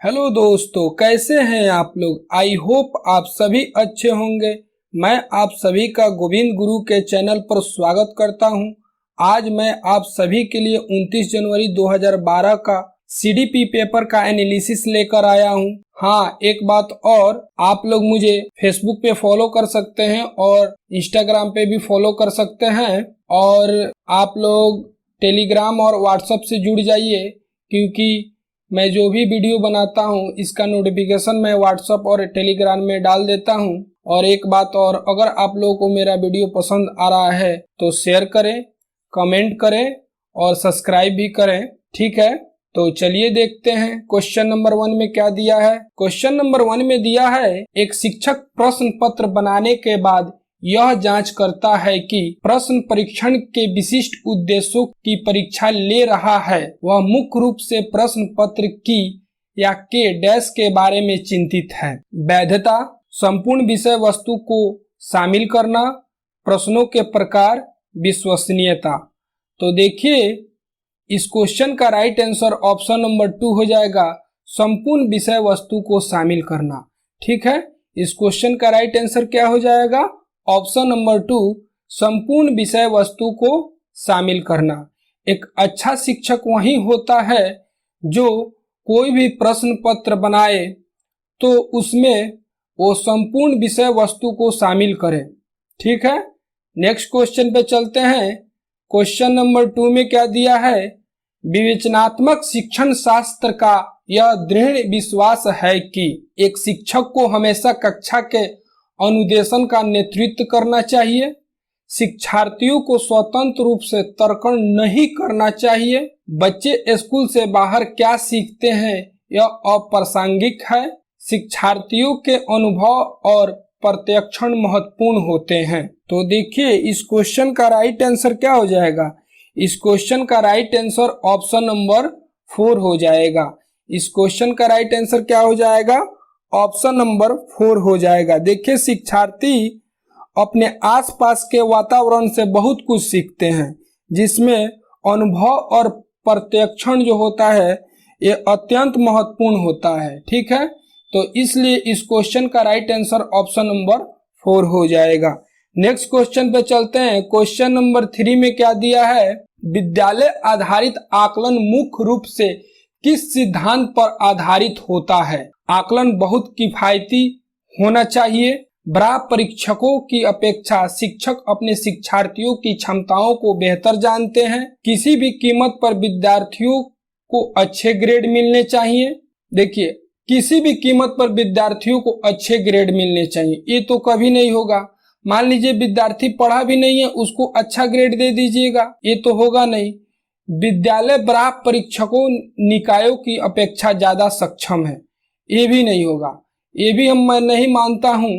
Hello दोस्तों, कैसे हैं आप लोग। आई होप आप सभी अच्छे होंगे। मैं आप सभी का गोविंद गुरु के चैनल पर स्वागत करता हूं। आज मैं आप सभी के लिए 29 जनवरी 2012 का सीडीपी पेपर का एनालिसिस लेकर आया हूं। हाँ, एक बात और, आप लोग मुझे फेसबुक पे फॉलो कर सकते हैं और इंस्टाग्राम पे भी फॉलो कर सकते हैं, और आप लोग टेलीग्राम और व्हाट्सएप से जुड़ जाइए, क्योंकि मैं जो भी वीडियो बनाता हूँ इसका नोटिफिकेशन मैं व्हाट्सएप और टेलीग्राम में डाल देता हूँ। और एक बात और, अगर आप लोगों को मेरा वीडियो पसंद आ रहा है तो शेयर करें, कमेंट करें और सब्सक्राइब भी करें। ठीक है, तो चलिए देखते हैं क्वेश्चन नंबर 1 में क्या दिया है। क्वेश्चन नंबर 1 में दिया है, एक शिक्षक प्रश्न पत्र बनाने के बाद यह जांच करता है कि प्रश्न परीक्षण के विशिष्ट उद्देश्यों की परीक्षा ले रहा है। वह मुख्य रूप से प्रश्न पत्र की या के डैश के बारे में चिंतित है। वैधता, संपूर्ण विषय वस्तु को शामिल करना, प्रश्नों के प्रकार, विश्वसनीयता। तो देखिए, इस क्वेश्चन का राइट आंसर ऑप्शन नंबर 2 हो जाएगा, संपूर्ण विषय वस्तु को शामिल करना। ठीक है, इस क्वेश्चन का राइट आंसर क्या हो जाएगा, ऑप्शन नंबर 2, संपूर्ण विषय वस्तु को शामिल करना। एक अच्छा शिक्षक वही होता है जो कोई भी प्रश्न पत्र बनाए तो उसमें वो संपूर्ण विषय वस्तु को शामिल करे। ठीक है, नेक्स्ट क्वेश्चन पे चलते हैं। क्वेश्चन नंबर 2 में क्या दिया है, विवेचनात्मक शिक्षण शास्त्र का यह दृढ़ विश्वास है कि एक शिक्षक को हमेशा कक्षा के अनुदेशन का नेतृत्व करना चाहिए, शिक्षार्थियों को स्वतंत्र रूप से तर्कण नहीं करना चाहिए, बच्चे स्कूल से बाहर क्या सीखते हैं यह अप्रासंगिक है, शिक्षार्थियों के अनुभव और प्रत्यक्षण महत्वपूर्ण होते हैं। तो देखिए, इस क्वेश्चन का राइट आंसर क्या हो जाएगा, इस क्वेश्चन का राइट आंसर ऑप्शन नंबर 4 हो जाएगा। इस क्वेश्चन का राइट आंसर क्या हो जाएगा, ऑप्शन नंबर 4 हो जाएगा। देखिए, शिक्षार्थी अपने आसपास के वातावरण से बहुत कुछ सीखते हैं, जिसमें अनुभव और प्रत्यक्षण जो होता है ये अत्यंत महत्वपूर्ण होता है। ठीक है, तो इसलिए इस क्वेश्चन का राइट आंसर ऑप्शन नंबर 4 हो जाएगा। नेक्स्ट क्वेश्चन पे चलते हैं। क्वेश्चन नंबर 3 में क्या दिया है, विद्यालय आधारित आकलन मुख्य रूप से किस सिद्धांत पर आधारित होता है। आकलन बहुत किफायती होना चाहिए, बड़ा परीक्षकों की अपेक्षा शिक्षक अपने शिक्षार्थियों की क्षमताओं को बेहतर जानते हैं, किसी भी कीमत पर विद्यार्थियों को अच्छे ग्रेड मिलने चाहिए। देखिए, किसी भी कीमत पर विद्यार्थियों को अच्छे ग्रेड मिलने चाहिए, ये तो कभी नहीं होगा। मान लीजिए विद्यार्थी पढ़ा भी नहीं है, उसको अच्छा ग्रेड दे दीजिएगा, ये तो होगा नहीं। विद्यालय बड़ा परीक्षकों निकायों की अपेक्षा ज्यादा सक्षम है, ये भी नहीं होगा, ये भी मैं नहीं मानता हूँ।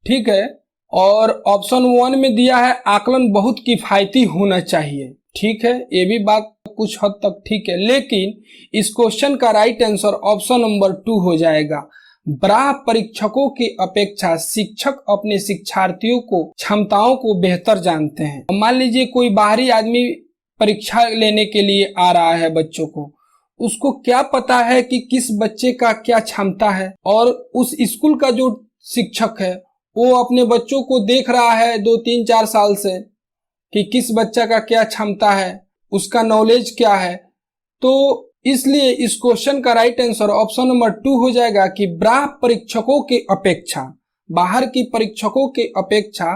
ठीक है, और ऑप्शन 1 में दिया है आकलन बहुत किफायती होना चाहिए। ठीक है, ये भी बात कुछ हद तक ठीक है, लेकिन इस क्वेश्चन का राइट आंसर ऑप्शन नंबर 2 हो जाएगा। बड़ा परीक्षकों की अपेक्षा शिक्षक अपने शिक्षार्थियों को क्षमताओं को बेहतर जानते हैं। मान लीजिए कोई बाहरी आदमी परीक्षा लेने के लिए आ रहा है बच्चों को, उसको क्या पता है कि किस बच्चे का क्या क्षमता है, और उस स्कूल का जो शिक्षक है वो अपने बच्चों को देख रहा है 2-3-4 साल से कि किस बच्चा का क्या क्षमता है, उसका नॉलेज क्या है। तो इसलिए इस क्वेश्चन का राइट आंसर ऑप्शन नंबर 2 हो जाएगा कि बाहर परीक्षकों के अपेक्षा, बाहर की परीक्षकों के अपेक्षा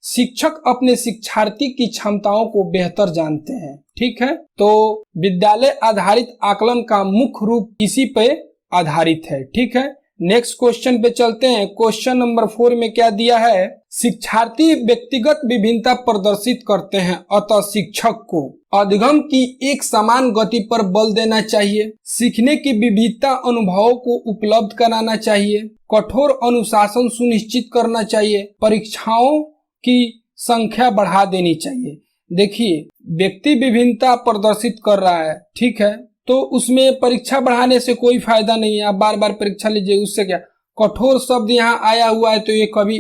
शिक्षक अपने शिक्षार्थी की क्षमताओं को बेहतर जानते हैं। ठीक है, तो विद्यालय आधारित आकलन का मुख्य रूप इसी पे आधारित है। ठीक है, नेक्स्ट क्वेश्चन पे चलते हैं। क्वेश्चन नंबर 4 में क्या दिया है, शिक्षार्थी व्यक्तिगत विभिन्नता प्रदर्शित करते हैं, अतः शिक्षक को अधिगम की एक समान गति पर बल देना चाहिए, सीखने की विविधता अनुभवों को उपलब्ध कराना चाहिए, कठोर अनुशासन सुनिश्चित करना चाहिए, परीक्षाओं की संख्या बढ़ा देनी चाहिए। देखिए, व्यक्ति विभिन्नता प्रदर्शित कर रहा है, ठीक है, तो उसमें परीक्षा बढ़ाने से कोई फायदा नहीं है। आप बार बार परीक्षा लीजिए, उससे क्या, कठोर शब्द यहाँ आया हुआ है तो ये कभी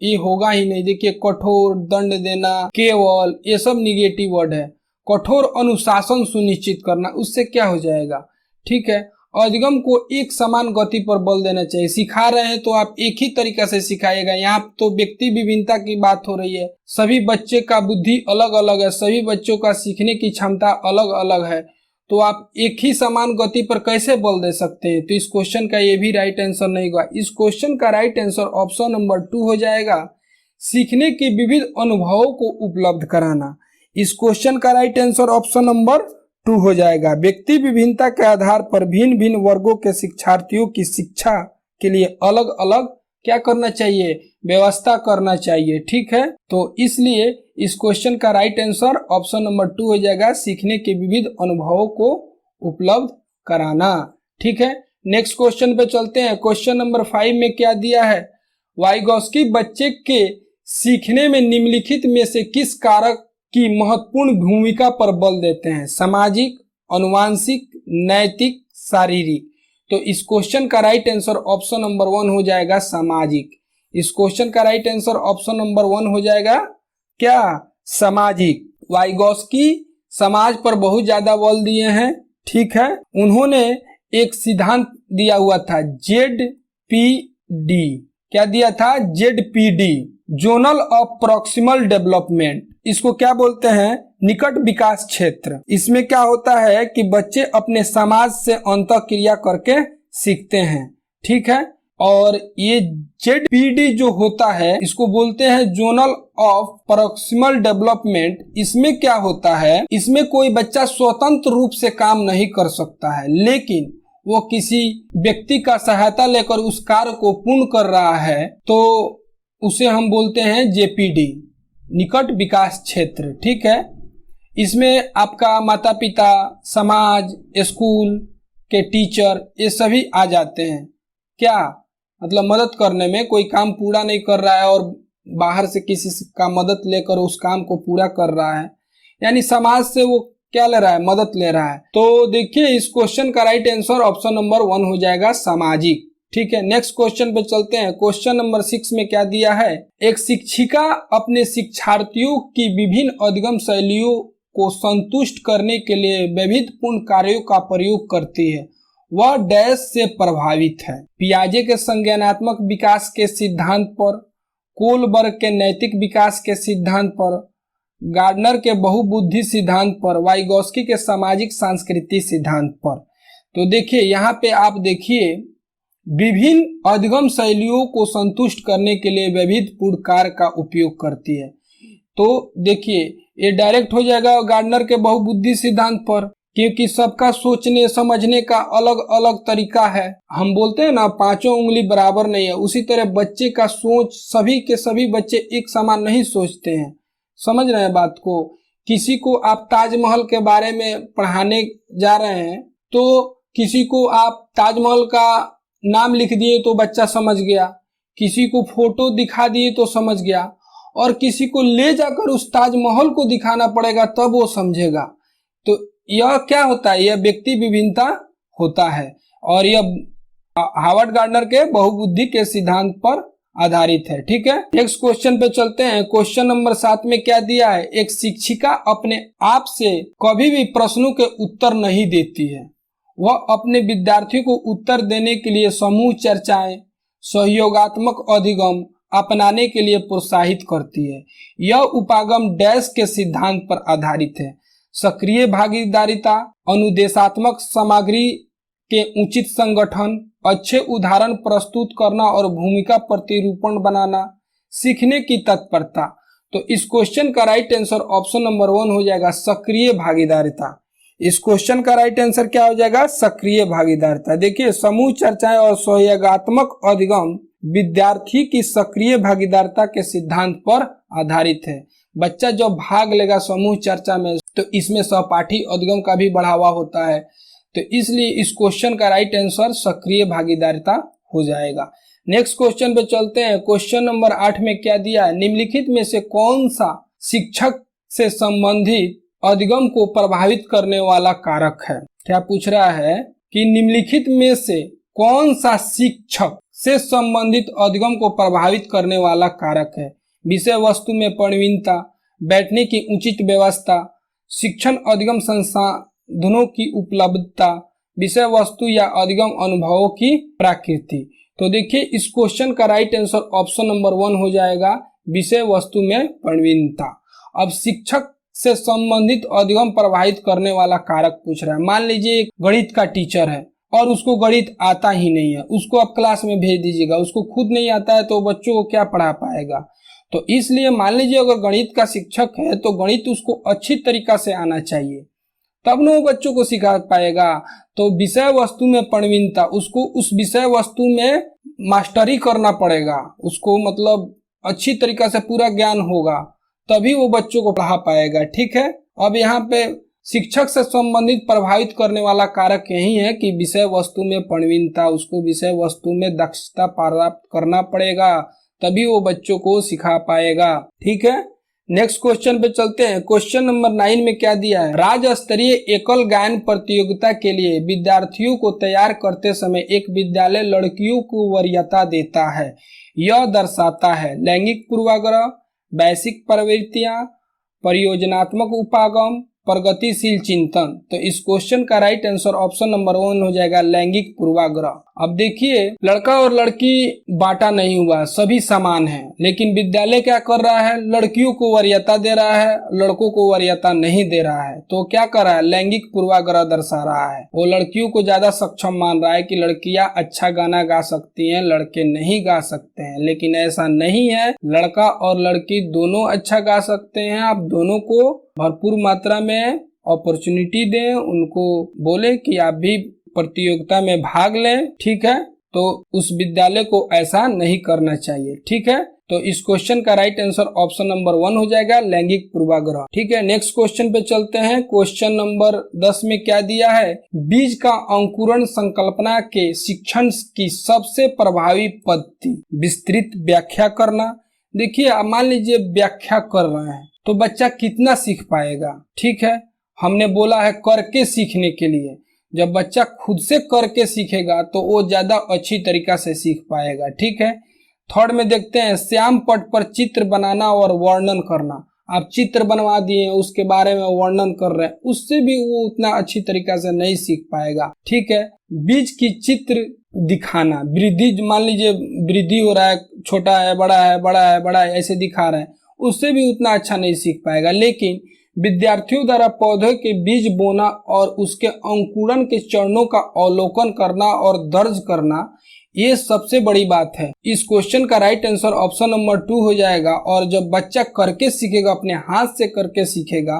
ये होगा ही नहीं। देखिए, कठोर, दंड देना, केवल, ये सब निगेटिव वर्ड है। कठोर अनुशासन सुनिश्चित करना, उससे क्या हो जाएगा। ठीक है, अधिगम को एक समान गति पर बल देना चाहिए। सिखा रहे हैं तो आप एक ही तरीका से सिखाइएगा। यहाँ तो व्यक्ति विभिन्नता की बात हो रही है, सभी बच्चे का बुद्धि अलग अलग है, सभी बच्चों का सीखने की क्षमता अलग अलग है, तो आप एक ही समान गति पर कैसे बल दे सकते हैं? तो इस क्वेश्चन का ये भी राइट आंसर नहीं हुआ। इस क्वेश्चन का राइट आंसर ऑप्शन नंबर 2 हो जाएगा, सीखने के विविध अनुभवों को उपलब्ध कराना। इस क्वेश्चन का राइट आंसर ऑप्शन नंबर 2 हो जाएगा। व्यक्ति विभिन्नता के आधार पर भिन्न भिन्न वर्गों के शिक्षार्थियों की शिक्षा के लिए अलग अलग क्या करना चाहिए? व्यवस्था करना चाहिए। ठीक है, तो इसलिए इस क्वेश्चन का राइट आंसर ऑप्शन नंबर 2 हो जाएगा, सीखने के विविध अनुभवों को उपलब्ध कराना। ठीक है, नेक्स्ट क्वेश्चन पे चलते हैं। क्वेश्चन नंबर 5 में क्या दिया है? वाइगॉस्की बच्चे के सीखने में निम्नलिखित में से किस कारक की महत्वपूर्ण भूमिका पर बल देते हैं? सामाजिक, आनुवंशिक, नैतिक, शारीरिक। तो इस क्वेश्चन का राइट आंसर ऑप्शन नंबर 1 हो जाएगा, सामाजिक। इस क्वेश्चन का राइट आंसर ऑप्शन नंबर 1 हो जाएगा क्या? सामाजिक। वाइगॉस्की समाज पर बहुत ज्यादा बल दिए हैं। ठीक है, उन्होंने एक सिद्धांत दिया हुआ था ZPD। क्या दिया था? ZPD, zonal of proximal development. इसको क्या बोलते हैं? निकट विकास क्षेत्र। इसमें क्या होता है कि बच्चे अपने समाज से अंतःक्रिया करके सीखते हैं। ठीक है, और ये ZPD जो होता है इसको बोलते हैं जोनल ऑफ प्रॉक्सिमल डेवलपमेंट। इसमें क्या होता है, इसमें कोई बच्चा स्वतंत्र रूप से काम नहीं कर सकता है, लेकिन वो किसी व्यक्ति का सहायता लेकर उस कार्य को पूर्ण कर रहा है, तो उसे हम बोलते हैं JPD, निकट विकास क्षेत्र। ठीक है, इसमें आपका माता पिता, समाज, स्कूल के टीचर, ये सभी आ जाते हैं। क्या मतलब? मदद करने में। कोई काम पूरा नहीं कर रहा है और बाहर से किसी का मदद लेकर उस काम को पूरा कर रहा है, यानी समाज से वो क्या ले रहा है? मदद ले रहा है। तो देखिए इस क्वेश्चन का राइट आंसर ऑप्शन नंबर 1 हो जाएगा, सामाजिक। ठीक है, नेक्स्ट क्वेश्चन पे चलते हैं। क्वेश्चन नंबर 6 में क्या दिया है? एक शिक्षिका अपने शिक्षार्थियों की विभिन्न अधिगम शैलियों को संतुष्ट करने के लिए वैविध्यपूर्ण कार्यों का प्रयोग करती है। वह डैश से प्रभावित है? पियाजे के संज्ञानात्मक विकास के सिद्धांत पर, कोलबर्ग के नैतिक विकास के सिद्धांत पर, गार्डनर के बहुबुद्धि सिद्धांत पर, वाइगॉस्की के सामाजिक सांस्कृतिक सिद्धांत पर। तो देखिए यहाँ पे आप देखिए, विभिन्न अधिगम शैलियों को संतुष्ट करने के लिए वैविध्यपूर्ण कार्य का उपयोग करती है। तो देखिए ये डायरेक्ट हो जाएगा गार्डनर के बहुबुद्धि सिद्धांत पर, क्योंकि सबका सोचने समझने का अलग अलग तरीका है। हम बोलते हैं ना, पांचों उंगली बराबर नहीं है, उसी तरह बच्चे का सोच, सभी के सभी बच्चे एक समान नहीं सोचते हैं। समझ रहे हैं बात को? किसी को आप ताजमहल के बारे में पढ़ाने जा रहे हैं, तो किसी को आप ताजमहल का नाम लिख दिए तो बच्चा समझ गया, किसी को फोटो दिखा दिए तो समझ गया, और किसी को ले जाकर उस ताजमहल को दिखाना पड़ेगा तब वो समझेगा। तो यह क्या होता है? यह व्यक्ति विभिन्नता होता है, और यह हार्वर्ड गार्डनर के बहुबुद्धि के सिद्धांत पर आधारित है। ठीक है, नेक्स्ट क्वेश्चन पे चलते हैं। क्वेश्चन नंबर 7 में क्या दिया है? एक शिक्षिका अपने आप से कभी भी प्रश्नों के उत्तर नहीं देती है। वह अपने विद्यार्थियों को उत्तर देने के लिए समूह चर्चाएं, सहयोगात्मक अधिगम अपनाने के लिए प्रोत्साहित करती है। यह उपागम डैश के सिद्धांत पर आधारित है। सक्रिय भागीदारिता, अनुदेशात्मक सामग्री के उचित संगठन, अच्छे उदाहरण प्रस्तुत करना और भूमिका प्रतिरूपण बनाना, सीखने की तत्परता। तो इस क्वेश्चन का राइट आंसर ऑप्शन नंबर 1 हो जाएगा, सक्रिय भागीदारिता। इस क्वेश्चन का राइट आंसर क्या हो जाएगा? सक्रिय भागीदारिता। देखिए समूह चर्चाएं और सहयोगात्मक अधिगम विद्यार्थी की सक्रिय भागीदारिता के सिद्धांत पर आधारित है। बच्चा जब भाग लेगा समूह चर्चा में तो इसमें सहपाठी अधिगम का भी बढ़ावा होता है। तो इसलिए इस क्वेश्चन का राइट आंसर सक्रिय भागीदारिता हो जाएगा। नेक्स्ट क्वेश्चन पे चलते हैं। क्वेश्चन नंबर 8 में क्या दिया है? निम्नलिखित में से कौन सा शिक्षक से संबंधित अधिगम को प्रभावित करने वाला कारक है? क्या पूछ रहा है कि निम्नलिखित में से कौन सा शिक्षक से संबंधित अधिगम को प्रभावित करने वाला कारक है? विषय वस्तु में प्रवीणता, बैठने की उचित व्यवस्था, शिक्षण अधिगम संसाधनों की उपलब्धता, विषय वस्तु या अधिगम अनुभवों की प्रकृति। तो देखिए इस क्वेश्चन का राइट आंसर ऑप्शन नंबर 1 हो जाएगा, विषय वस्तु में प्रवीणता। अब शिक्षक से संबंधित अधिगम प्रभावित करने वाला कारक पूछ रहा है। मान लीजिए एक गणित का टीचर है और उसको गणित आता ही नहीं है, उसको आप क्लास में भेज दीजिएगा, उसको खुद नहीं आता है तो बच्चों को क्या पढ़ा पाएगा। तो इसलिए मान लीजिए अगर गणित का शिक्षक है तो गणित उसको अच्छी तरीका से आना चाहिए, तब न वो बच्चों को सिखा पाएगा। तो विषय वस्तु में प्रवीणता, उसको उस विषय वस्तु में मास्टरी करना पड़ेगा, उसको मतलब अच्छी तरीका से पूरा ज्ञान होगा, तभी वो बच्चों को पढ़ा पाएगा। ठीक है, अब यहाँ पे शिक्षक से संबंधित प्रभावित करने वाला कारक यही है कि विषय वस्तु में प्रवीणता, उसको विषय वस्तु में दक्षता प्राप्त करना पड़ेगा, तभी वो बच्चों को सिखा पाएगा। ठीक है, नेक्स्ट क्वेश्चन पे चलते हैं। क्वेश्चन नंबर 9 में क्या दिया है, राज्य स्तरीय एकल गायन प्रतियोगिता के लिए विद्यार्थियों को तैयार करते समय एक विद्यालय लड़कियों को वरीयता देता है। यह दर्शाता है लैंगिक पूर्वाग्रह, वैश्विक प्रवृत्तियां, परियोजनात्मक उपागम, प्रगतिशील चिंतन। तो इस क्वेश्चन का राइट आंसर ऑप्शन नंबर 1 हो जाएगा, लैंगिक पूर्वाग्रह। अब देखिए लड़का और लड़की बांटा नहीं हुआ, सभी समान हैं, लेकिन विद्यालय क्या कर रहा है, लड़कियों को वरीयता दे रहा है, लड़कों को वरीयता नहीं दे रहा है। तो क्या कर रहा है, लैंगिक पूर्वाग्रह दर्शा रहा है। वो लड़कियों को ज्यादा सक्षम मान रहा है कि लड़कियां अच्छा गाना गा सकती हैं, लड़के नहीं गा सकते हैं, लेकिन ऐसा नहीं है, लड़का और लड़की दोनों अच्छा गा सकते हैं। आप दोनों को भरपूर मात्रा में अपॉर्चुनिटी दें, उनको बोले कि आप भी प्रतियोगिता में भाग लें। ठीक है, तो उस विद्यालय को ऐसा नहीं करना चाहिए। ठीक है, तो इस क्वेश्चन का राइट आंसर ऑप्शन नंबर 1 हो जाएगा, लैंगिक पूर्वाग्रह। ठीक है, नेक्स्ट क्वेश्चन पे चलते हैं। क्वेश्चन नंबर 10 में क्या दिया है, बीज का अंकुरण संकल्पना के शिक्षण की सबसे प्रभावी पद्धति विस्तृत व्याख्या करना। देखिए मान लीजिए व्याख्या कर रहे हैं तो बच्चा कितना सीख पाएगा। ठीक है, हमने बोला है करके सीखने के लिए, जब बच्चा खुद से करके सीखेगा तो वो ज्यादा अच्छी तरीका से सीख पाएगा। ठीक है, थर्ड में देखते हैं, श्याम पट पर चित्र बनाना और वर्णन करना। आप चित्र बनवा दिए, उसके बारे में वर्णन कर रहे हैं, उससे भी वो उतना अच्छी तरीका से नहीं सीख पाएगा। ठीक है, बीज की चित्र दिखाना, वृद्धि, मान लीजिए वृद्धि हो रहा है, छोटा है, बड़ा है, बड़ा है, बड़ा है, ऐसे दिखा रहे हैं, उससे भी उतना अच्छा नहीं सीख पाएगा। लेकिन विद्यार्थियों द्वारा पौधे के बीज बोना और उसके अंकुरण के चरणों का अवलोकन करना और दर्ज करना, ये सबसे बड़ी बात है। इस क्वेश्चन का राइट आंसर ऑप्शन नंबर 2 हो जाएगा। और जब बच्चा करके सीखेगा, अपने हाथ से करके सीखेगा,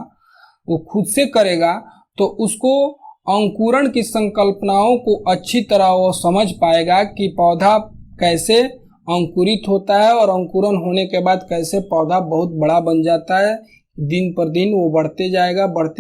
वो खुद से करेगा, तो उसको अंकुरण की संकल्पनाओं को अच्छी तरह वो समझ पाएगा कि पौधा कैसे अंकुरित होता है और अंकुरण होने के बाद कैसे पौधा बहुत बड़ा बन जाता है। दिन पर दिन वो बढ़ते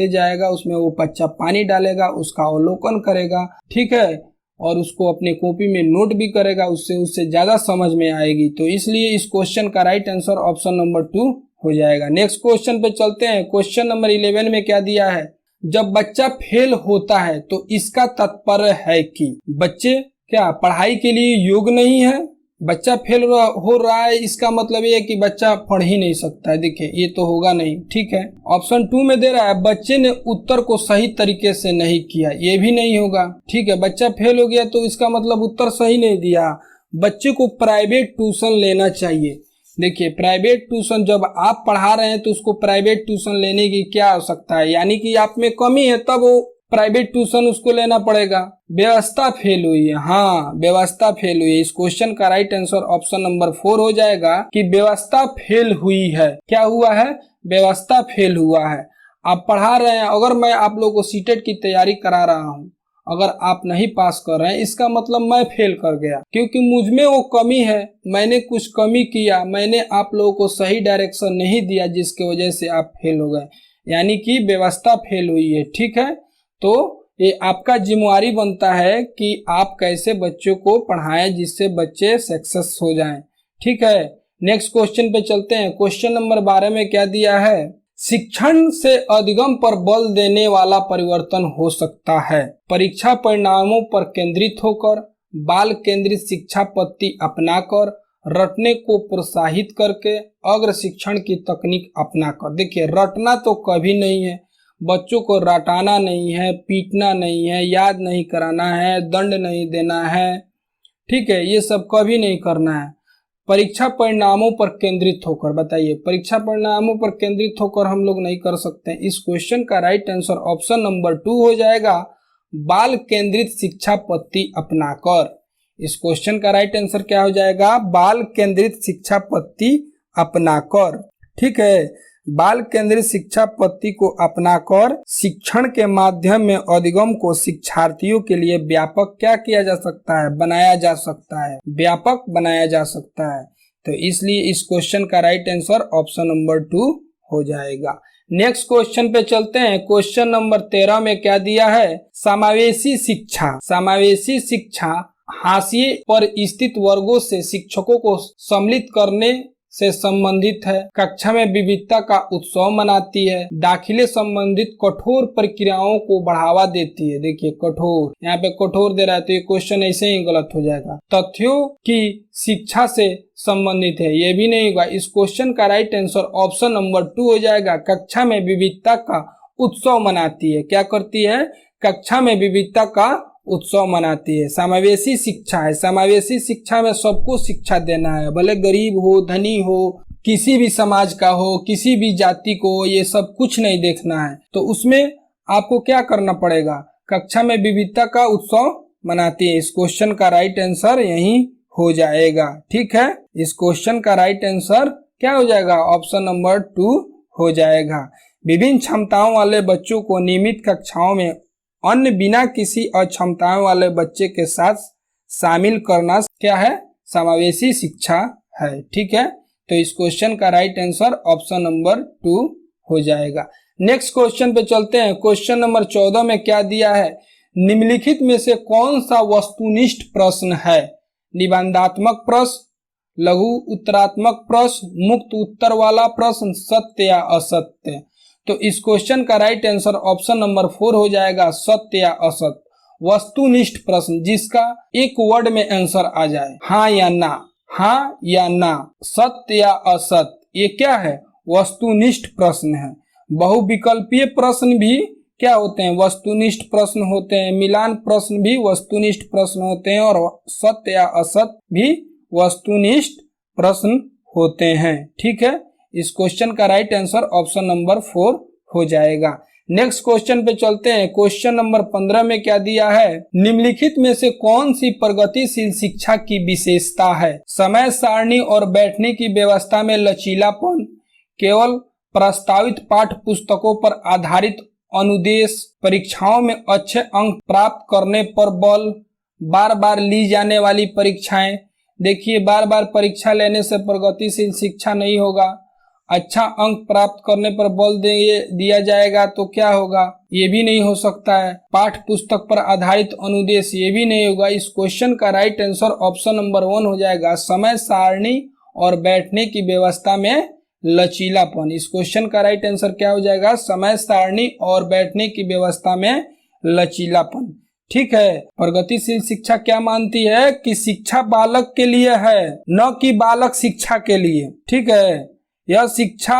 जाएगा, उसमें वो बच्चा पानी डालेगा, उसका अवलोकन करेगा। ठीक है, और उसको अपने कॉपी में नोट भी करेगा, उससे ज्यादा समझ में आएगी। तो इसलिए इस क्वेश्चन का राइट आंसर ऑप्शन नंबर 2 हो जाएगा। नेक्स्ट क्वेश्चन पे चलते हैं। क्वेश्चन नंबर 11 में क्या दिया है, जब बच्चा फेल होता है तो इसका तात्पर्य है कि बच्चे क्या पढ़ाई के लिए योग्य नहीं है। बच्चा फेल हो रहा है, इसका मतलब ये है कि बच्चा पढ़ ही नहीं सकता है। देखिए ये तो होगा नहीं। ठीक है, ऑप्शन 2 में दे रहा है, बच्चे ने उत्तर को सही तरीके से नहीं किया, ये भी नहीं होगा। ठीक है, बच्चा फेल हो गया तो इसका मतलब उत्तर सही नहीं दिया। बच्चे को प्राइवेट ट्यूशन लेना चाहिए। देखिए प्राइवेट ट्यूशन जब आप पढ़ा रहे हैं तो उसको प्राइवेट ट्यूशन लेने की क्या आवश्यकता है, यानी कि आप में कमी है, तब वो प्राइवेट ट्यूशन उसको लेना पड़ेगा। व्यवस्था फेल हुई है, हाँ व्यवस्था फेल हुई है। इस क्वेश्चन का राइट आंसर ऑप्शन नंबर 4 हो जाएगा कि व्यवस्था फेल हुई है। क्या हुआ है, व्यवस्था फेल हुआ है। आप पढ़ा रहे हैं, अगर मैं आप लोगों को सीटेट की तैयारी करा रहा हूँ, अगर आप नहीं पास कर रहे हैं, इसका मतलब मैं फेल कर गया, क्योंकि मुझ में वो कमी है, मैंने कुछ कमी किया, मैंने आप लोगों को सही डायरेक्शन नहीं दिया, जिसके वजह से आप फेल हो गए, यानी कि व्यवस्था फेल हुई है। ठीक है, तो ये आपका जिम्मेवारी बनता है कि आप कैसे बच्चों को पढ़ाएं जिससे बच्चे सक्सेस हो जाएं। ठीक है, नेक्स्ट क्वेश्चन पे चलते हैं। क्वेश्चन नंबर 12 में क्या दिया है, शिक्षण से अधिगम पर बल देने वाला परिवर्तन हो सकता है। परीक्षा परिणामों पर केंद्रित होकर, बाल केंद्रित शिक्षा पद्धति अपनाकर, रटने को प्रोत्साहित करके, अग्र शिक्षण की तकनीक अपनाकर। देखिए रटना तो कभी नहीं है, बच्चों को रटाना नहीं है, पीटना नहीं है, याद नहीं कराना है, दंड नहीं देना है, ठीक है, ये सब कभी नहीं करना है। परीक्षा परिणामों पर केंद्रित होकर, बताइए, परीक्षा परिणामों पर केंद्रित होकर हम लोग नहीं कर सकते। इस क्वेश्चन का राइट आंसर ऑप्शन नंबर 2 हो जाएगा, बाल केंद्रित शिक्षा पद्धति अपनाकर। इस क्वेश्चन का राइट आंसर क्या हो जाएगा, बाल केंद्रित शिक्षा पद्धति अपनाकर, ठीक है। बाल केंद्रित शिक्षा पद्धति को अपनाकर शिक्षण के माध्यम में अधिगम को शिक्षार्थियों के लिए व्यापक क्या किया जा सकता है, बनाया जा सकता है, व्यापक बनाया जा सकता है। तो इसलिए इस क्वेश्चन का राइट आंसर ऑप्शन नंबर 2 हो जाएगा। नेक्स्ट क्वेश्चन पे चलते हैं। क्वेश्चन नंबर 13 में क्या दिया है, समावेशी शिक्षा। समावेशी शिक्षा हाशिए पर स्थित वर्गों से शिक्षकों को सम्मिलित करने से संबंधित है, कक्षा में विविधता का उत्सव मनाती है, दाखिले संबंधित कठोर प्रक्रियाओं को बढ़ावा देती है। देखिए कठोर, यहाँ पे कठोर दे रहा है तो ये क्वेश्चन ऐसे ही गलत हो जाएगा। तथ्यों की शिक्षा से संबंधित है, ये भी नहीं होगा। इस क्वेश्चन का राइट आंसर ऑप्शन नंबर 2 हो जाएगा, कक्षा में विविधता का उत्सव मनाती है। क्या करती है, कक्षा में विविधता का उत्सव मनाती है। समावेशी शिक्षा है, समावेशी शिक्षा में सबको शिक्षा देना है, भले गरीब हो, धनी हो, किसी भी समाज का हो, किसी भी जाति को, ये सब कुछ नहीं देखना है। तो उसमें आपको क्या करना पड़ेगा, कक्षा में विविधता का उत्सव मनाती है। इस क्वेश्चन का राइट आंसर यही हो जाएगा, ठीक है। इस क्वेश्चन का राइट आंसर क्या हो जाएगा, ऑप्शन नंबर 2 हो जाएगा। विभिन्न क्षमताओं वाले बच्चों को नियमित कक्षाओं में अन्य बिना किसी अक्षमताओं वाले बच्चे के साथ शामिल करना क्या है, समावेशी शिक्षा है, ठीक है। तो इस क्वेश्चन का राइट आंसर ऑप्शन नंबर 2 हो जाएगा। नेक्स्ट क्वेश्चन पे चलते हैं। क्वेश्चन नंबर 14 में क्या दिया है, निम्नलिखित में से कौन सा वस्तुनिष्ठ प्रश्न है, निबंधात्मक प्रश्न, लघु उत्तरात्मक प्रश्न, मुक्त उत्तर वाला प्रश्न, सत्य या असत्य। तो इस क्वेश्चन का राइट आंसर ऑप्शन नंबर 4 हो जाएगा, सत्य या असत्य। वस्तुनिष्ठ प्रश्न जिसका एक वर्ड में आंसर आ जाए, हाँ या ना, हाँ या ना, सत्य या असत्य, ये क्या है, वस्तुनिष्ठ प्रश्न है। बहुविकल्पीय प्रश्न भी क्या होते हैं, वस्तुनिष्ठ प्रश्न होते हैं। मिलान प्रश्न भी वस्तुनिष्ठ प्रश्न होते हैं और सत्य या असत्य भी वस्तुनिष्ठ प्रश्न होते हैं, ठीक है। इस क्वेश्चन का राइट आंसर ऑप्शन नंबर 4 हो जाएगा। नेक्स्ट क्वेश्चन पे चलते हैं। क्वेश्चन नंबर 15 में क्या दिया है, निम्नलिखित में से कौन सी प्रगतिशील शिक्षा की विशेषता है, समय सारणी और बैठने की व्यवस्था में लचीलापन, केवल प्रस्तावित पाठ्य पुस्तकों पर आधारित अनुदेश, परीक्षाओं में अच्छे अंक प्राप्त करने पर बल, बार बार ली जाने वाली परीक्षाएं। देखिए बार बार परीक्षा लेने से प्रगतिशील शिक्षा नहीं होगा। अच्छा अंक प्राप्त करने पर बल दिया जाएगा तो क्या होगा, ये भी नहीं हो सकता है। पाठ्य पुस्तक पर आधारित अनुदेश, ये भी नहीं होगा। इस क्वेश्चन का राइट आंसर ऑप्शन नंबर 1 हो जाएगा, समय सारणी और बैठने की व्यवस्था में लचीलापन। इस क्वेश्चन का राइट आंसर क्या हो जाएगा, समय सारणी और बैठने की व्यवस्था में लचीलापन, ठीक है। प्रगतिशील शिक्षा क्या मानती है कि शिक्षा बालक के लिए है, न कि बालक शिक्षा के लिए, ठीक है। यह शिक्षा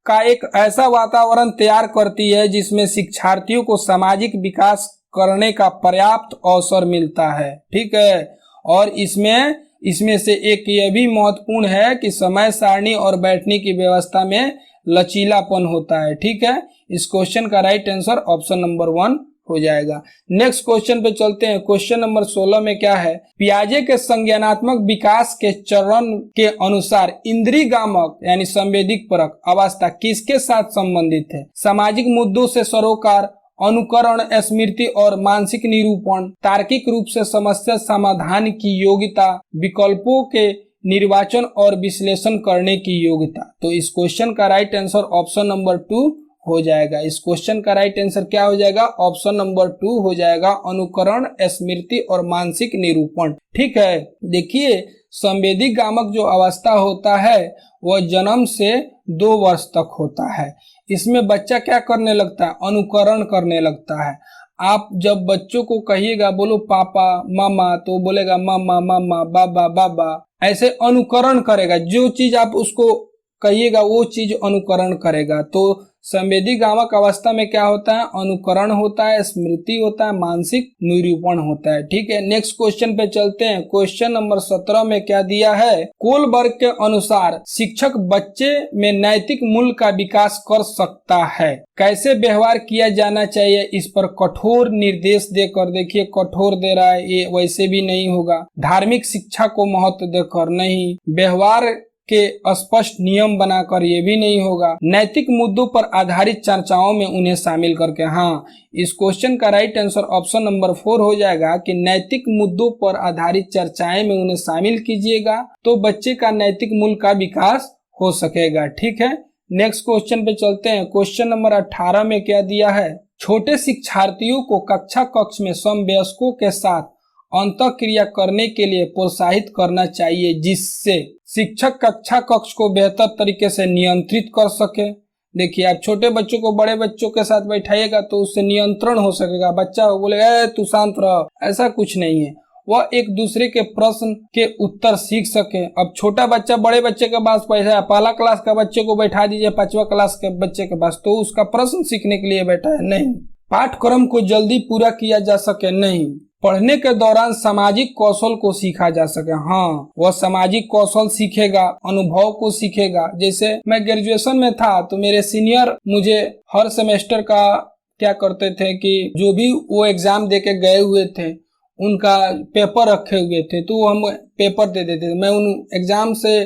का एक ऐसा वातावरण तैयार करती है जिसमें शिक्षार्थियों को सामाजिक विकास करने का पर्याप्त अवसर मिलता है, ठीक है। और इसमें से एक यह भी महत्वपूर्ण है कि समय सारणी और बैठने की व्यवस्था में लचीलापन होता है, ठीक है। इस क्वेश्चन का राइट आंसर ऑप्शन नंबर 1 हो जाएगा। नेक्स्ट क्वेश्चन पे चलते हैं। क्वेश्चन नंबर 16 में क्या है, पियाजे के संज्ञानात्मक विकास के चरण के अनुसार इंद्रियगामक यानी संवेदिक परक अवस्था किसके साथ संबंधित है, सामाजिक मुद्दों से सरोकार, अनुकरण, स्मृति और मानसिक निरूपण, तार्किक रूप से समस्या समाधान की योग्यता, विकल्पों के निर्वाचन और विश्लेषण करने की योग्यता। तो इस क्वेश्चन का राइट आंसर ऑप्शन नंबर 2 हो जाएगा। इस क्वेश्चन का राइट आंसर क्या हो जाएगा, ऑप्शन नंबर 2 हो जाएगा, अनुकरण, स्मृति और मानसिक निरूपण, ठीक है। देखिए संवेदी गामक जो अवस्था होता है वह जन्म से 2 वर्ष तक होता है। इसमें बच्चा क्या करने लगता है, अनुकरण करने लगता है। आप जब बच्चों को कहिएगा बोलो पापा मामा, तो बोलेगा मामा मामा, बाबा बाबा, ऐसे अनुकरण करेगा। जो चीज आप उसको कहिएगा वो चीज अनुकरण करेगा। तो संवेदीगामक अवस्था में क्या होता है? अनुकरण होता है, स्मृति होता है, मानसिक निरूपण होता है। ठीक है, नेक्स्ट क्वेश्चन पे चलते हैं। क्वेश्चन नंबर 17 में क्या दिया है? कोलबर्ग के अनुसार शिक्षक बच्चे में नैतिक मूल्य का विकास कर सकता है। कैसे व्यवहार किया जाना चाहिए, इस पर कठोर निर्देश देकर, देखिए कठोर दे रहा है, ये वैसे भी नहीं होगा। धार्मिक शिक्षा को महत्व देकर नहीं, व्यवहार के स्पष्ट नियम बनाकर, ये भी नहीं होगा। नैतिक मुद्दों पर आधारित चर्चाओं में उन्हें शामिल करके। हाँ, इस क्वेश्चन का राइट आंसर ऑप्शन नंबर 4 हो जाएगा कि नैतिक मुद्दों पर आधारित चर्चाएं में उन्हें शामिल कीजिएगा तो बच्चे का नैतिक मूल्य का विकास हो सकेगा। ठीक है, नेक्स्ट क्वेश्चन पे चलते हैं। क्वेश्चन नंबर 18 में क्या दिया है? छोटे शिक्षार्थियों को कक्षा कक्ष में समवयस्कों के साथ अंतःक्रिया करने के लिए प्रोत्साहित करना चाहिए, जिससे शिक्षक कक्षा कक्ष को बेहतर तरीके से नियंत्रित कर सके। देखिए, आप छोटे बच्चों को बड़े बच्चों के साथ बैठाइएगा तो उससे नियंत्रण हो सकेगा। बच्चा बोलेगा तू शांत रह, ऐसा कुछ नहीं है। वह एक दूसरे के प्रश्न के उत्तर सीख सके। अब छोटा बच्चा बड़े बच्चे के पास बैठा है, पहला क्लास का बच्चे को बैठा दीजिए 5वां क्लास के बच्चे के पास, तो उसका प्रश्न सीखने के लिए बैठा है? नहीं। पाठ्यक्रम को जल्दी पूरा किया जा सके? नहीं। पढ़ने के दौरान सामाजिक कौशल को सीखा जा सके? हाँ, वह सामाजिक कौशल सीखेगा, अनुभव को सीखेगा। जैसे मैं ग्रेजुएशन में था तो मेरे सीनियर मुझे हर सेमेस्टर का क्या करते थे कि जो भी वो एग्जाम दे के गए हुए थे उनका पेपर रखे हुए थे, तो हम पेपर दे देते थे। मैं उन एग्जाम से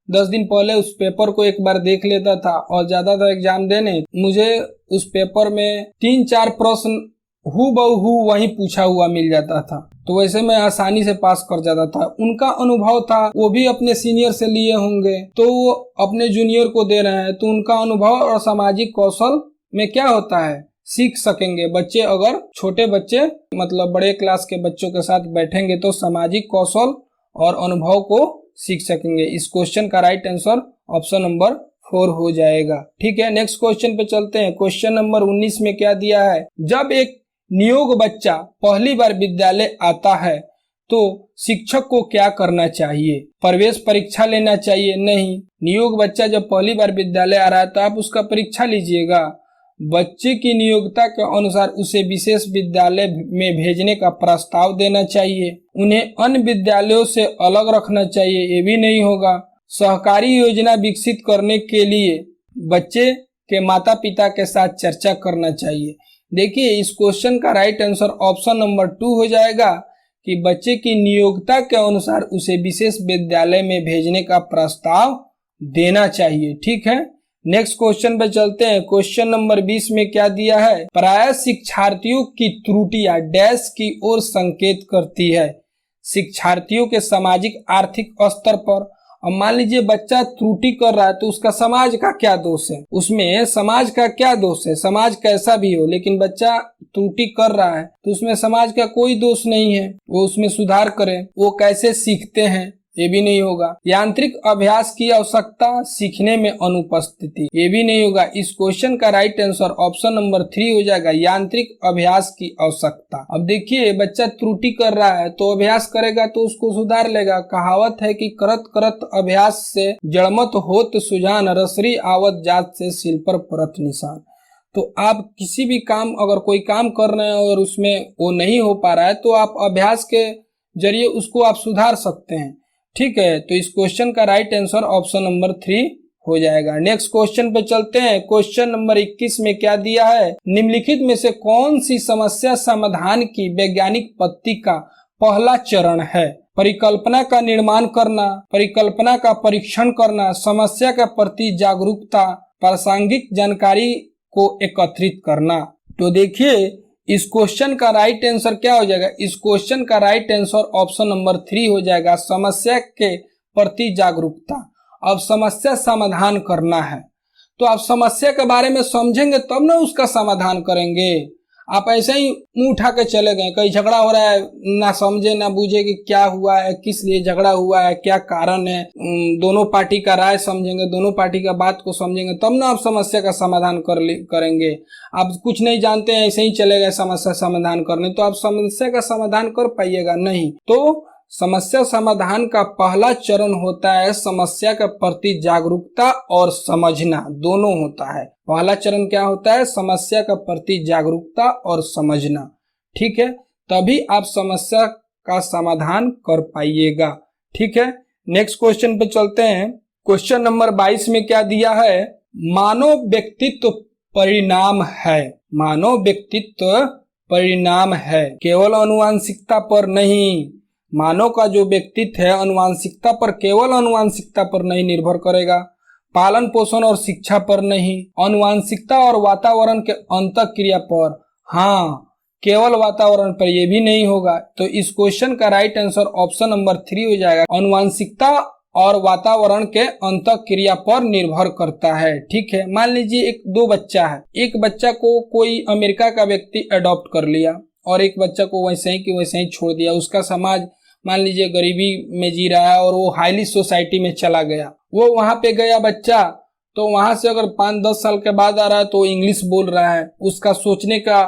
10 दिन पहले उस पेपर को एक बार देख लेता था और ज्यादा था एग्जाम देने, मुझे उस पेपर में 3-4 प्रश्न हूबहू वहीं पूछा हुआ मिल जाता था, तो वैसे मैं आसानी से पास कर जाता था। उनका अनुभव था, वो भी अपने सीनियर से लिए होंगे तो वो अपने जूनियर को दे रहे हैं, तो उनका अनुभव और सामाजिक कौशल में क्या होता है, सीख सकेंगे बच्चे। अगर छोटे बच्चे मतलब बड़े क्लास के बच्चों के साथ बैठेंगे तो सामाजिक कौशल और अनुभव को सीख सकेंगे। इस क्वेश्चन का राइट आंसर ऑप्शन नंबर 4 हो जाएगा। ठीक है, नेक्स्ट क्वेश्चन पे चलते हैं। क्वेश्चन नंबर 19 में क्या दिया है? जब एक नियोग बच्चा पहली बार विद्यालय आता है तो शिक्षक को क्या करना चाहिए? प्रवेश परीक्षा लेना चाहिए? नहीं। नियोग बच्चा जब पहली बार विद्यालय आ रहा है तो आप उसका परीक्षा लीजिएगा। बच्चे की नियोक्ता के अनुसार उसे विशेष विद्यालय में भेजने का प्रस्ताव देना चाहिए। उन्हें अन्य विद्यालयों से अलग रखना चाहिए? ये भी नहीं होगा। सहकारी योजना विकसित करने के लिए बच्चे के माता पिता के साथ चर्चा करना चाहिए। देखिए, इस क्वेश्चन का राइट आंसर ऑप्शन नंबर 2 हो जाएगा कि बच्चे की नियोक्ता के अनुसार उसे विशेष विद्यालय में भेजने का प्रस्ताव देना चाहिए। ठीक है, नेक्स्ट क्वेश्चन पे चलते हैं। क्वेश्चन नंबर 20 में क्या दिया है? प्रायः शिक्षार्थियों की त्रुटियां डैश की ओर संकेत करती है। शिक्षार्थियों के सामाजिक आर्थिक स्तर पर, अब मान लीजिए बच्चा त्रुटि कर रहा है तो उसका समाज का क्या दोष है? उसमें समाज का क्या दोष है? समाज कैसा भी हो, लेकिन बच्चा त्रुटि कर रहा है तो उसमें समाज का कोई दोष नहीं है, वो उसमें सुधार करे। वो कैसे सीखते हैं ये भी नहीं होगा। यांत्रिक अभ्यास की आवश्यकता सीखने में अनुपस्थिति, ये भी नहीं होगा। इस क्वेश्चन का राइट आंसर ऑप्शन नंबर 3 हो जाएगा, यांत्रिक अभ्यास की आवश्यकता। अब देखिए, बच्चा त्रुटि कर रहा है तो अभ्यास करेगा तो उसको सुधार लेगा। कहावत है कि करत करत अभ्यास से जड़मत होत सुजान, रसरी आवत जात से सिल पर परत निशान। तो आप किसी भी काम, अगर कोई काम कर रहे हैं और उसमें वो नहीं हो पा रहा है तो आप अभ्यास के जरिए उसको आप सुधार सकते हैं। ठीक है, तो इस क्वेश्चन का राइट आंसर ऑप्शन नंबर 3 हो जाएगा। नेक्स्ट क्वेश्चन पे चलते हैं। क्वेश्चन नंबर 21 में क्या दिया है? निम्नलिखित में से कौन सी समस्या समाधान की वैज्ञानिक पद्धति का पहला चरण है? परिकल्पना का निर्माण करना, परिकल्पना का परीक्षण करना, समस्या के प्रति जागरूकता, प्रासंगिक जानकारी को एकत्रित करना। तो देखिए, इस क्वेश्चन का राइट आंसर क्या हो जाएगा? इस क्वेश्चन का राइट आंसर ऑप्शन नंबर 3 हो जाएगा, समस्या के प्रति जागरूकता। अब समस्या समाधान करना है तो आप समस्या के बारे में समझेंगे तब ना उसका समाधान करेंगे। आप ऐसे ही मुंह उठा के चले गए, कहीं झगड़ा हो रहा है, ना समझे ना बूझे कि क्या हुआ है, किस लिए झगड़ा हुआ है, क्या कारण है। दोनों पार्टी का राय समझेंगे, दोनों पार्टी का बात को समझेंगे तब ना आप समस्या का समाधान करेंगे। आप कुछ नहीं जानते हैं, ऐसे ही चले गए समस्या समाधान करने, तो आप समस्या का समाधान कर पाइएगा नहीं। तो समस्या समाधान का पहला चरण होता है समस्या के प्रति जागरूकता और समझना, दोनों होता है। पहला चरण क्या होता है? समस्या के प्रति जागरूकता और समझना, ठीक है, तभी आप समस्या का समाधान कर पाइएगा, ठीक है। नेक्स्ट क्वेश्चन पे चलते हैं। क्वेश्चन नंबर 22 में क्या दिया है? मानव व्यक्तित्व परिणाम है। मानव व्यक्तित्व परिणाम है, केवल आनुवंशिकता पर नहीं। मानव का जो व्यक्तित्व है आनुवंशिकता पर, केवल आनुवंशिकता पर नहीं निर्भर करेगा, पालन पोषण और शिक्षा पर नहीं, आनुवंशिकता और वातावरण के अंतःक्रिया पर, हाँ केवल वातावरण पर, यह भी नहीं होगा। तो इस क्वेश्चन का राइट आंसर ऑप्शन नंबर 3 हो जाएगा। आनुवंशिकता और वातावरण के अंतःक्रिया पर निर्भर करता है, ठीक है। मान लीजिए दो बच्चा है, एक बच्चा को कोई अमेरिका का व्यक्ति अडॉप्ट कर लिया और एक बच्चा को वैसे ही कि वैसे ही छोड़ दिया। उसका समाज मान लीजिए गरीबी में जी रहा है और वो हाईली सोसाइटी में चला गया। वो वहां पे गया बच्चा, तो वहां से अगर 5-10 साल के बाद आ रहा है तो इंग्लिश बोल रहा है, उसका सोचने का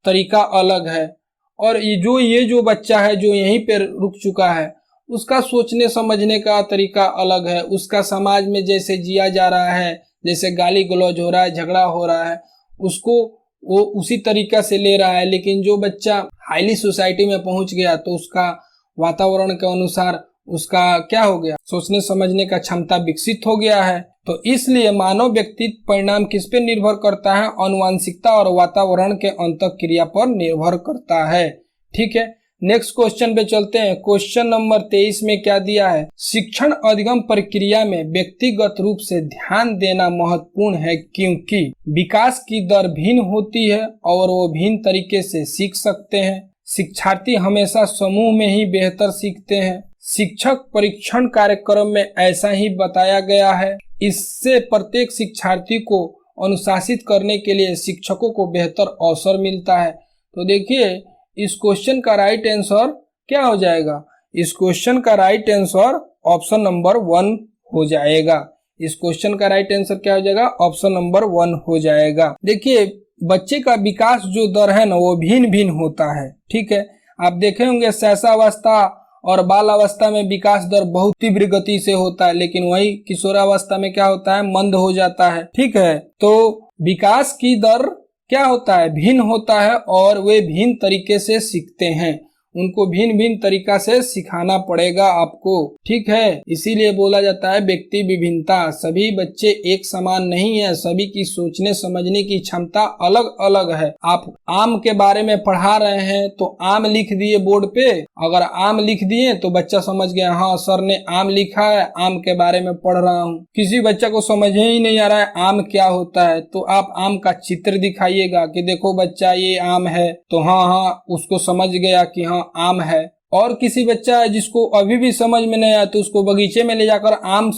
तरीका अलग है। और ये जो बच्चा है जो यहीं पे रुक चुका है, उसका सोचने समझने का तरीका अलग है। उसका समाज में जैसे जिया जा रहा है, जैसे गाली गलौज हो रहा है, झगड़ा हो रहा है, उसको वो उसी तरीका से ले रहा है। लेकिन जो बच्चा हाईली सोसाइटी में पहुंच गया तो उसका वातावरण के अनुसार उसका क्या हो गया? सोचने समझने का क्षमता विकसित हो गया है। तो इसलिए मानव व्यक्तित्व परिणाम किस पे निर्भर करता है? आनुवंशिकता और वातावरण के अंतःक्रिया पर निर्भर करता है, ठीक है। नेक्स्ट क्वेश्चन पे चलते हैं। क्वेश्चन नंबर 23 में क्या दिया है? शिक्षण अधिगम प्रक्रिया में व्यक्तिगत रूप से ध्यान देना महत्वपूर्ण है क्योंकि विकास की दर भिन्न होती है और वो भिन्न तरीके से सीख सकते हैं। शिक्षार्थी हमेशा समूह में ही बेहतर सीखते हैं। शिक्षक परीक्षण कार्यक्रम में ऐसा ही बताया गया है। इससे प्रत्येक शिक्षार्थी को अनुशासित करने के लिए शिक्षकों को बेहतर अवसर मिलता है। तो देखिए इस क्वेश्चन का राइट आंसर क्या हो जाएगा? इस क्वेश्चन का राइट आंसर ऑप्शन नंबर 1 हो जाएगा। इस क्वेश्चन का राइट आंसर क्या हो जाएगा? ऑप्शन नंबर 1 हो जाएगा। देखिए बच्चे का विकास जो दर है ना वो भिन्न भिन्न होता है, ठीक है। आप देखे होंगे शैशवावस्था और बाल अवस्था में विकास दर बहुत तीव्र गति से होता है, लेकिन वही किशोरावस्था में क्या होता है? मंद हो जाता है, ठीक है। तो विकास की दर क्या होता है? भिन्न होता है और वे भिन्न तरीके से सीखते हैं। उनको भिन्न भिन्न तरीका से सिखाना पड़ेगा आपको, ठीक है। इसीलिए बोला जाता है व्यक्ति विभिन्नता। सभी बच्चे एक समान नहीं है, सभी की सोचने समझने की क्षमता अलग अलग है। आप आम के बारे में पढ़ा रहे हैं तो आम लिख दिए बोर्ड पे, अगर आम लिख दिए तो बच्चा समझ गया हाँ सर ने आम लिखा है, आम के बारे में पढ़ रहा हूँ। किसी बच्चा को समझ ही नहीं आ रहा है आम क्या होता है, तो आप आम का चित्र दिखाइएगा कि देखो बच्चा ये आम है, तो हाँ उसको समझ गया कि हाँ आम है। और किसी बच्चा है जिसको अभी भी समझ में नहीं आया तो उसको बगीचे में ले जाकर आम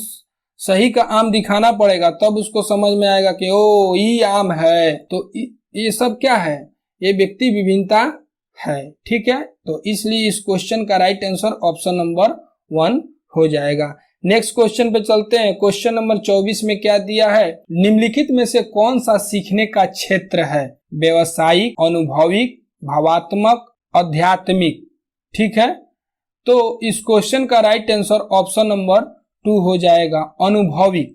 सही का आम दिखाना पड़ेगा, तब उसको समझ में आएगा कि ओ ये आम है। तो ये सब क्या है? ये व्यक्ति विभिन्नता है, ठीक है। तो इसलिए इस क्वेश्चन का राइट आंसर ऑप्शन नंबर 1 हो जाएगा। नेक्स्ट क्वेश्चन पे चलते हैं। क्वेश्चन नंबर 24 में क्या दिया है? निम्नलिखित में से कौन सा सीखने का क्षेत्र है? व्यवसायिक, अनुभविक, भावात्मक, आध्यात्मिक, ठीक है। तो इस क्वेश्चन का राइट आंसर ऑप्शन नंबर 2 हो जाएगा, अनुभविक।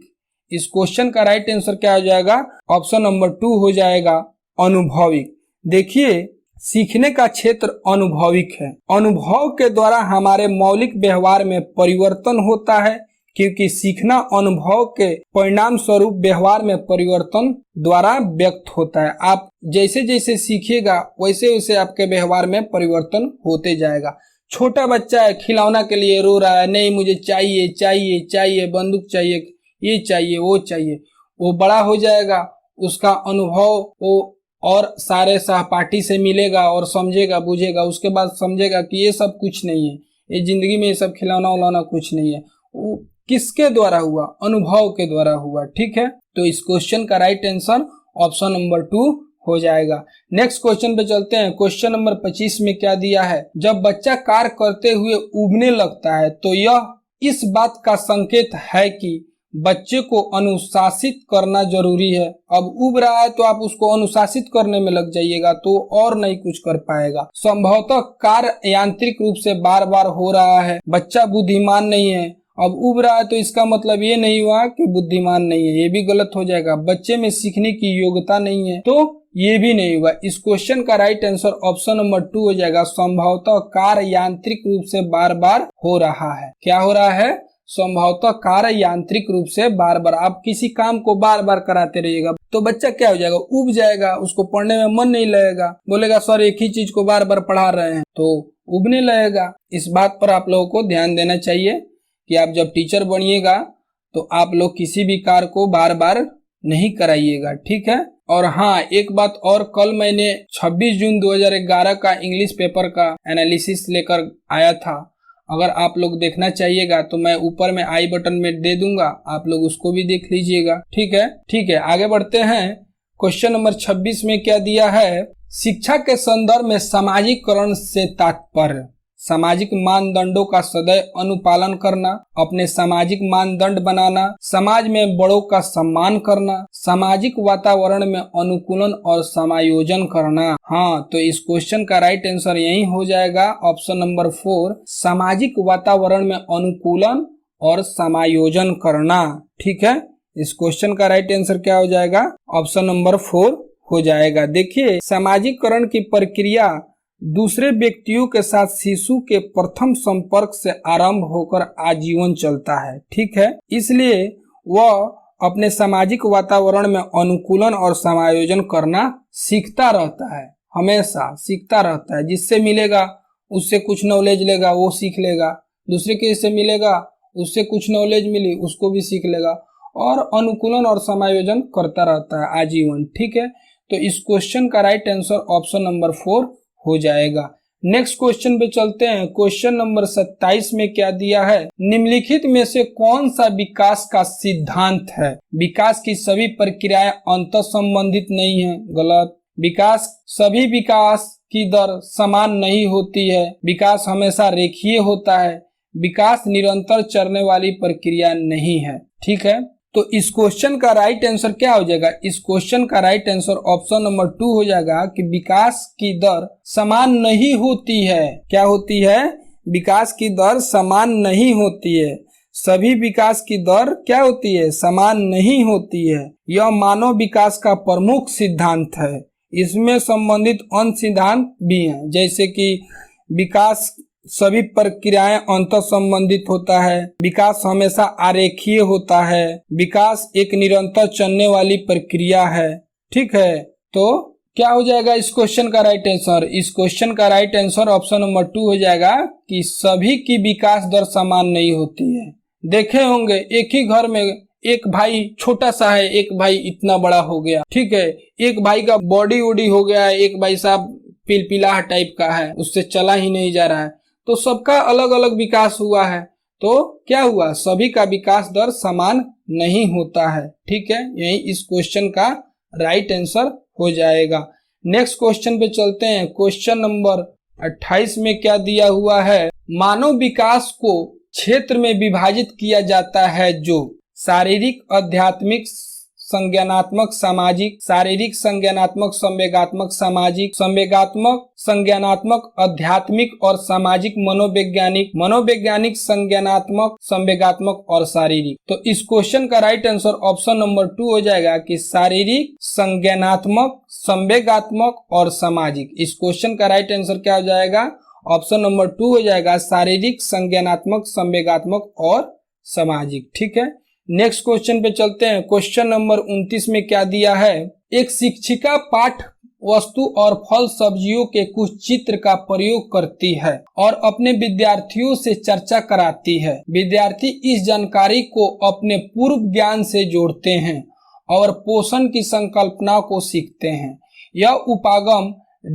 इस क्वेश्चन का राइट आंसर क्या हो जाएगा? ऑप्शन नंबर 2 हो जाएगा, अनुभविक। देखिए सीखने का क्षेत्र अनुभविक है। अनुभव के द्वारा हमारे मौलिक व्यवहार में परिवर्तन होता है, क्योंकि सीखना अनुभव के परिणाम स्वरूप व्यवहार में परिवर्तन द्वारा व्यक्त होता है। आप जैसे जैसे सीखिएगा वैसे वैसे आपके व्यवहार में परिवर्तन होते जाएगा। छोटा बच्चा है, खिलौना के लिए रो रहा है, नहीं मुझे चाहिए चाहिए चाहिए, बंदूक चाहिए, ये चाहिए वो चाहिए। वो बड़ा हो जाएगा, उसका अनुभव वो और सारे सहपाठी से मिलेगा और समझेगा बुझेगा, उसके बाद समझेगा कि ये सब कुछ नहीं है, ये जिंदगी में ये सब खिलौना उलौना कुछ नहीं है। वो किसके द्वारा हुआ? अनुभव के द्वारा हुआ, ठीक है। तो इस क्वेश्चन का राइट आंसर ऑप्शन नंबर 2 हो जाएगा। नेक्स्ट क्वेश्चन पे चलते हैं। क्वेश्चन नंबर 25 में क्या दिया है? जब बच्चा कार्य करते हुए उबने लगता है तो यह इस बात का संकेत है कि बच्चे को अनुशासित करना जरूरी है। अब उब रहा है तो आप उसको अनुशासित करने में लग जाइएगा तो और नहीं कुछ कर पाएगा। संभवतः कार्य यांत्रिक रूप से बार बार हो रहा है, बच्चा बुद्धिमान नहीं है। अब उब रहा है तो इसका मतलब ये नहीं हुआ कि बुद्धिमान नहीं है, ये भी गलत हो जाएगा। बच्चे में सीखने की योग्यता नहीं है तो ये भी नहीं हुआ। इस क्वेश्चन का राइट आंसर ऑप्शन नंबर 2 हो जाएगा। संभवतः कार्य यांत्रिक रूप से बार बार हो रहा है। क्या हो रहा है? संभवतः कार्य यांत्रिक रूप से बार बार। आप किसी काम को बार बार कराते रहिएगा तो बच्चा क्या हो जाएगा? उब जाएगा, उसको पढ़ने में मन नहीं लगेगा, बोलेगा सर एक ही चीज को बार बार पढ़ा रहे हैं, तो उबने लगेगा। इस बात पर आप लोगों को ध्यान देना चाहिए कि आप जब टीचर बनिएगा तो आप लोग किसी भी कार्य को बार बार नहीं कराइएगा, ठीक है। और हाँ, एक बात और, कल मैंने 26 जून 2011 का इंग्लिश पेपर का एनालिसिस लेकर आया था। अगर आप लोग देखना चाहिएगा तो मैं ऊपर में आई बटन में दे दूंगा, आप लोग उसको भी देख लीजिएगा, ठीक है। ठीक है, आगे बढ़ते हैं। क्वेश्चन नंबर 26 में क्या दिया है? शिक्षा के संदर्भ में सामाजिकरण से तात्पर्य सामाजिक मानदंडों का सदैव अनुपालन करना, अपने सामाजिक मानदंड बनाना, समाज में बड़ों का सम्मान करना, सामाजिक वातावरण में अनुकूलन और समायोजन करना। हाँ, तो इस क्वेश्चन का राइट आंसर यही हो जाएगा, ऑप्शन नंबर 4, सामाजिक वातावरण में अनुकूलन और समायोजन करना, ठीक है। इस क्वेश्चन का राइट आंसर क्या हो जाएगा? ऑप्शन नंबर 4 हो जाएगा। देखिए, सामाजिकरण की प्रक्रिया दूसरे व्यक्तियों के साथ शिशु के प्रथम संपर्क से आरंभ होकर आजीवन चलता है, ठीक है। इसलिए वह अपने सामाजिक वातावरण में अनुकूलन और समायोजन करना सीखता रहता है, हमेशा सीखता रहता है। जिससे मिलेगा उससे कुछ नॉलेज लेगा, वो सीख लेगा। दूसरे के से मिलेगा, उससे कुछ नॉलेज मिली, उसको भी सीख लेगा। और अनुकूलन और समायोजन करता रहता है आजीवन, ठीक है। तो इस क्वेश्चन का राइट आंसर ऑप्शन नंबर 4 हो जाएगा। नेक्स्ट क्वेश्चन पे चलते हैं। क्वेश्चन नंबर 27 में क्या दिया है? निम्नलिखित में से कौन सा विकास का सिद्धांत है? विकास की सभी प्रक्रियाएं अंतर संबंधित नहीं है। गलत। सभी विकास की दर समान नहीं होती है। विकास हमेशा रेखीय होता है। विकास निरंतर चलने वाली प्रक्रिया नहीं है, ठीक है। तो इस क्वेश्चन का राइट आंसर क्या हो जाएगा? इस क्वेश्चन का राइट आंसर ऑप्शन नंबर 2 हो जाएगा कि विकास की दर समान नहीं होती है। क्या होती है? विकास की दर समान नहीं होती है। सभी विकास की दर क्या होती है? समान नहीं होती है। यह मानव विकास का प्रमुख सिद्धांत है। इसमें संबंधित अन्य सिद्धांत भी हैं, जैसे कि विकास सभी प्रक्रियाएं अंतर संबंधित होता है, विकास हमेशा आरेखीय होता है, विकास एक निरंतर चलने वाली प्रक्रिया है, ठीक है। तो क्या हो जाएगा इस क्वेश्चन का राइट आंसर? इस क्वेश्चन का राइट आंसर ऑप्शन नंबर 2 हो जाएगा कि सभी की विकास दर समान नहीं होती है। देखे होंगे एक ही घर में एक भाई छोटा सा है, एक भाई इतना बड़ा हो गया, ठीक है। एक भाई का बॉडी वॉडी हो गया है, एक भाई साहब पिलपिला टाइप का है, उससे चला ही नहीं जा रहा है। तो सबका अलग अलग विकास हुआ है, तो क्या हुआ? सभी का विकास दर समान नहीं होता है, ठीक है। यही इस क्वेश्चन का राइट आंसर हो जाएगा। नेक्स्ट क्वेश्चन पे चलते हैं। क्वेश्चन नंबर 28 में क्या दिया हुआ है? मानव विकास को क्षेत्र में विभाजित किया जाता है जो शारीरिक, आध्यात्मिक, संज्ञानात्मक, सामाजिक, शारीरिक, संज्ञानात्मक, संवेगात्मक, सामाजिक, संवेगात्मक, संज्ञानात्मक, आध्यात्मिक और सामाजिक, मनोवैज्ञानिक, मनोवैज्ञानिक, संज्ञानात्मक, संवेगात्मक और शारीरिक। तो इस क्वेश्चन का राइट आंसर ऑप्शन नंबर 2 हो जाएगा कि शारीरिक, संज्ञानात्मक, संवेगात्मक और सामाजिक। इस क्वेश्चन का राइट आंसर क्या हो जाएगा? ऑप्शन नंबर 2 हो जाएगा, शारीरिक, संज्ञानात्मक, संवेगात्मक और सामाजिक, ठीक है। नेक्स्ट क्वेश्चन पे चलते हैं। क्वेश्चन नंबर 29 में क्या दिया है? एक शिक्षिका पाठ वस्तु और फल सब्जियों के कुछ चित्र का प्रयोग करती है और अपने विद्यार्थियों से चर्चा कराती है। विद्यार्थी इस जानकारी को अपने पूर्व ज्ञान से जोड़ते हैं और पोषण की संकल्पना को सीखते हैं। यह उपागम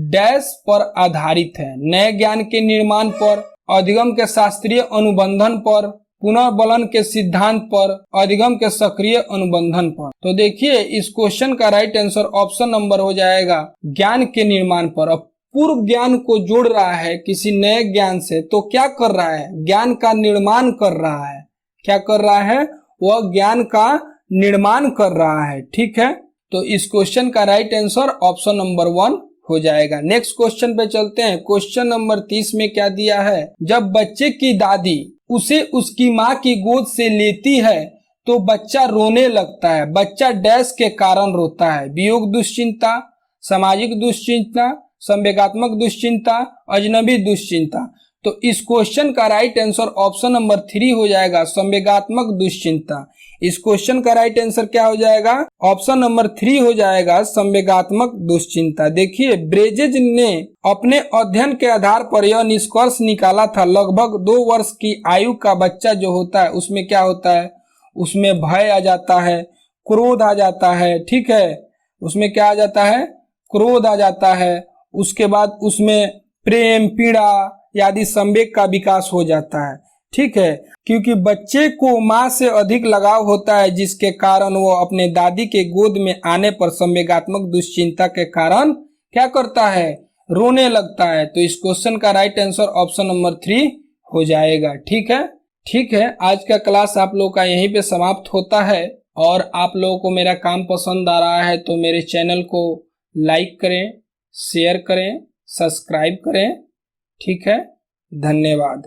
डैश पर आधारित है, नए ज्ञान के निर्माण पर, अधिगम के शास्त्रीय अनुबंधन पर, पुनर्बलन के सिद्धांत पर, अधिगम के सक्रिय अनुबंधन पर। तो देखिए इस क्वेश्चन का राइट आंसर ऑप्शन नंबर हो जाएगा ज्ञान के निर्माण पर। अब पूर्व ज्ञान को जोड़ रहा है किसी नए ज्ञान से, तो क्या कर रहा है? ज्ञान का निर्माण कर रहा है। क्या कर रहा है? वह ज्ञान का निर्माण कर रहा है। ठीक है, तो इस क्वेश्चन का राइट आंसर ऑप्शन नंबर 1 हो जाएगा। नेक्स्ट क्वेश्चन पे चलते हैं। क्वेश्चन नंबर 30 में क्या दिया है, जब बच्चे की दादी उसे उसकी माँ की गोद से लेती है तो बच्चा रोने लगता है। बच्चा डैश के कारण रोता है, वियोग दुश्चिंता, सामाजिक दुश्चिंता, संवेगात्मक दुश्चिंता, अजनबी दुश्चिंता। तो इस क्वेश्चन का राइट आंसर ऑप्शन नंबर 3 हो जाएगा, संवेगात्मक दुश्चिंता। इस क्वेश्चन का राइट आंसर क्या हो जाएगा, ऑप्शन नंबर 3 हो जाएगा, संवेगात्मक दुश्चिंता। देखिए, ब्रेजेज ने अपने अध्ययन के आधार पर यह निष्कर्ष निकाला था, लगभग 2 वर्ष की आयु का बच्चा जो होता है उसमें क्या होता है, उसमें भय आ जाता है, क्रोध आ जाता है। ठीक है, उसमें क्या आ जाता है, क्रोध आ जाता है। उसके बाद उसमें प्रेम, पीड़ा आदि संवेग का विकास हो जाता है। ठीक है, क्योंकि बच्चे को माँ से अधिक लगाव होता है, जिसके कारण वो अपने दादी के गोद में आने पर संवेगात्मक दुश्चिंता के कारण क्या करता है, रोने लगता है। तो इस क्वेश्चन का राइट आंसर ऑप्शन नंबर 3 हो जाएगा। ठीक है, ठीक है, आज का क्लास आप लोग का यहीं पे समाप्त होता है। और आप लोगों को मेरा काम पसंद आ रहा है तो मेरे चैनल को लाइक करें, शेयर करें, सब्सक्राइब करें। ठीक है, धन्यवाद।